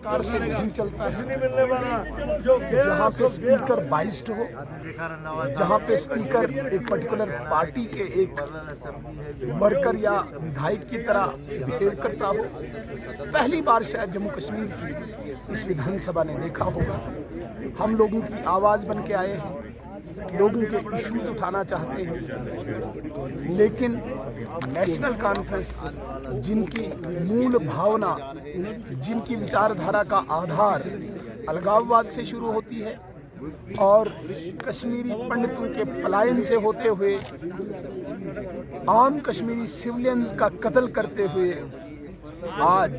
प्रकार से नहीं चलता है। जहाँ पे स्पीकर बाइस्ड हो, जहाँ पे स्पीकर एक पर्टिकुलर पार्टी के एक वर्कर या विधायक की तरह बिहेव करता हो, पहली बार शायद जम्मू कश्मीर की इस विधानसभा ने देखा होगा। हम लोगों की आवाज़ बन के आए हैं, लोगों के इश्यूज उठाना चाहते हैं, लेकिन नेशनल कॉन्फ्रेंस जिनकी मूल भावना, जिनकी विचारधारा का आधार अलगाववाद से शुरू होती है और कश्मीरी पंडितों के पलायन से होते हुए आम कश्मीरी सिविलियंस का कत्ल करते हुए आज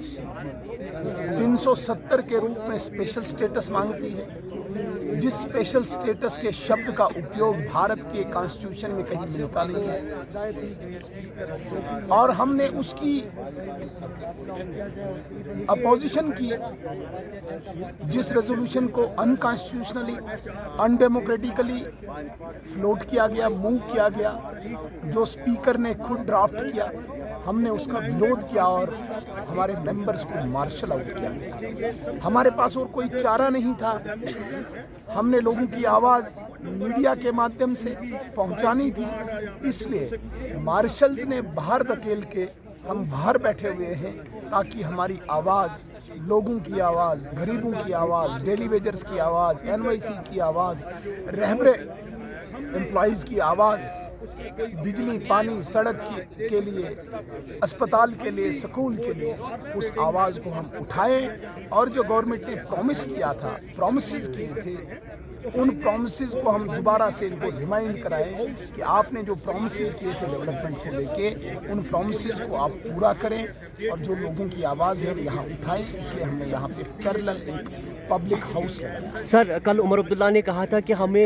370 के रूप में स्पेशल स्टेटस मांगती है, जिस स्पेशल स्टेटस के शब्द का उपयोग भारत के कॉन्स्टिट्यूशन में कहीं मिलता नहीं है। और हमने उसकी अपोजिशन की, जिस रेजोल्यूशन को अनकॉन्स्टिट्यूशनली, अनडेमोक्रेटिकली फ्लोट किया गया, मूव किया गया, जो स्पीकर ने खुद ड्राफ्ट किया, हमने उसका विरोध किया और हमारे मेंबर्स को मार्शल आउट किया। हमारे पास और कोई चारा नहीं था। हमने लोगों की आवाज़ मीडिया के माध्यम से पहुंचानी थी, इसलिए मार्शल्स ने बाहर धकेल के हम बाहर बैठे हुए हैं ताकि हमारी आवाज़, लोगों की आवाज़, गरीबों की आवाज़, डेली वेजर्स की आवाज़, NYC की आवाज़, रहबरे एम्प्लॉइज़ की आवाज़, बिजली, पानी, सड़क के लिए, अस्पताल के लिए, स्कूल के लिए, उस आवाज़ को हम उठाएं और जो गवर्नमेंट ने प्रॉमिस किया था, प्रॉमिसेस किए थे, उन प्रॉमिसेस को हम दोबारा से इनको रिमाइंड कराएं कि आपने जो प्रॉमिसेस किए थे डेवलपमेंट को लेके, उन प्रॉमिसेस को आप पूरा करें और जो लोगों की आवाज़ है यहाँ उठाएं। इसलिए हमने यहाँ पे पैरेलल एक पब्लिक हाउस लगाया। सर, कल उमर अब्दुल्ला ने कहा था कि हमें